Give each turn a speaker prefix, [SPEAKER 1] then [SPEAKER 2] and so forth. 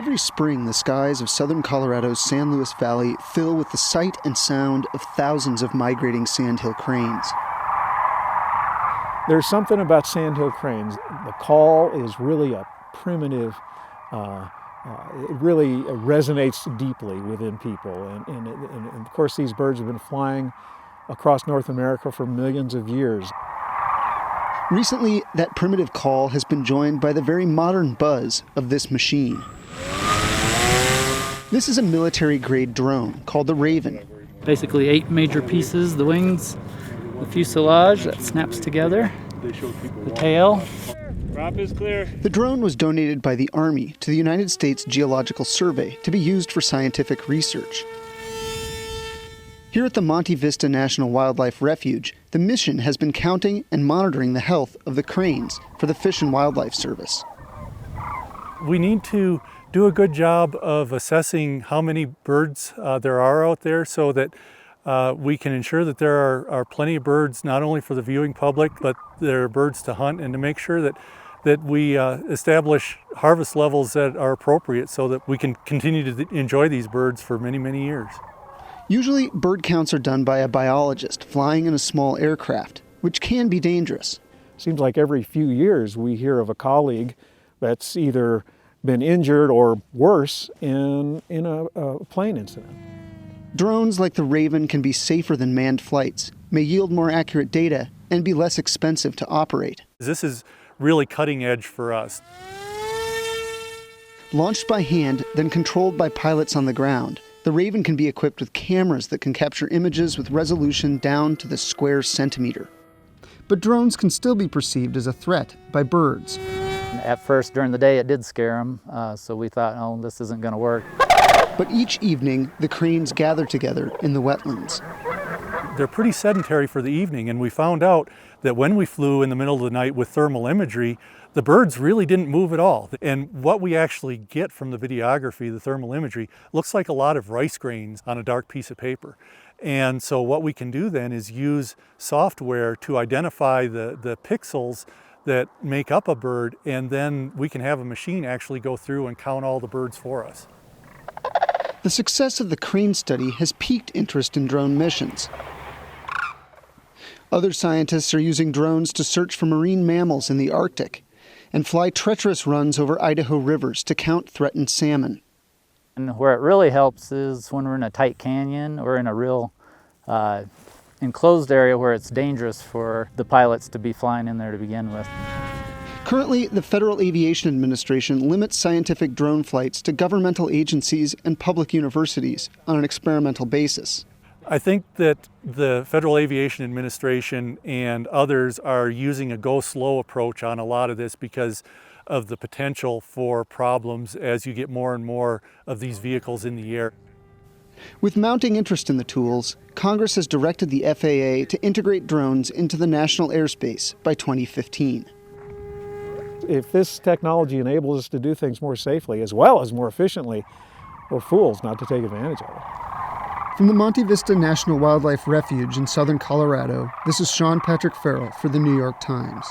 [SPEAKER 1] Every spring, the skies of southern Colorado's San Luis Valley fill with the sight and sound of thousands of migrating sandhill cranes.
[SPEAKER 2] There's something about sandhill cranes. The call is really a primitive, it really resonates deeply within people. And of course, these birds have been flying across North America for millions of years.
[SPEAKER 1] Recently, that primitive call has been joined by the very modern buzz of this machine. This is a military-grade drone called the Raven.
[SPEAKER 3] Basically 8 major pieces: the wings, the fuselage that snaps together, the tail.
[SPEAKER 4] Drop is clear.
[SPEAKER 1] The drone was donated by the Army to the United States Geological Survey to be used for scientific research. Here at the Monte Vista National Wildlife Refuge, the mission has been counting and monitoring the health of the cranes for the Fish and Wildlife Service.
[SPEAKER 4] We need to do a good job of assessing how many birds there are out there so that we can ensure that there are plenty of birds, not only for the viewing public, but there are birds to hunt, and to make sure that we establish harvest levels that are appropriate so that we can continue to enjoy these birds for many, many years.
[SPEAKER 1] Usually, bird counts are done by a biologist flying in a small aircraft, which can be dangerous.
[SPEAKER 2] Seems like every few years we hear of a colleague that's either been injured or worse in a plane incident.
[SPEAKER 1] Drones like the Raven can be safer than manned flights, may yield more accurate data, and be less expensive to operate.
[SPEAKER 4] This is really cutting edge for us.
[SPEAKER 1] Launched by hand, then controlled by pilots on the ground, the Raven can be equipped with cameras that can capture images with resolution down to the square centimeter. But drones can still be perceived as a threat by birds.
[SPEAKER 3] At first, during the day, it did scare them, so we thought, oh, this isn't going to work.
[SPEAKER 1] But each evening, the cranes gather together in the wetlands.
[SPEAKER 4] They're pretty sedentary for the evening, and we found out that when we flew in the middle of the night with thermal imagery, the birds really didn't move at all. And what we actually get from the videography, the thermal imagery, looks like a lot of rice grains on a dark piece of paper. And so what we can do then is use software to identify the pixels that make up a bird, and then we can have a machine actually go through and count all the birds for us.
[SPEAKER 1] The success of the crane study has piqued interest in drone missions. Other scientists are using drones to search for marine mammals in the Arctic and fly treacherous runs over Idaho rivers to count threatened salmon.
[SPEAKER 3] And where it really helps is when we're in a tight canyon or in a real enclosed area where it's dangerous for the pilots to be flying in there to begin with.
[SPEAKER 1] Currently, the Federal Aviation Administration limits scientific drone flights to governmental agencies and public universities on an experimental basis.
[SPEAKER 4] I think that the Federal Aviation Administration and others are using a go slow approach on a lot of this because of the potential for problems as you get more and more of these vehicles in the air.
[SPEAKER 1] With mounting interest in the tools, Congress has directed the FAA to integrate drones into the national airspace by 2015.
[SPEAKER 2] If this technology enables us to do things more safely as well as more efficiently, we're fools not to take advantage of it.
[SPEAKER 1] From the Monte Vista National Wildlife Refuge in southern Colorado, this is Sean Patrick Farrell for the New York Times.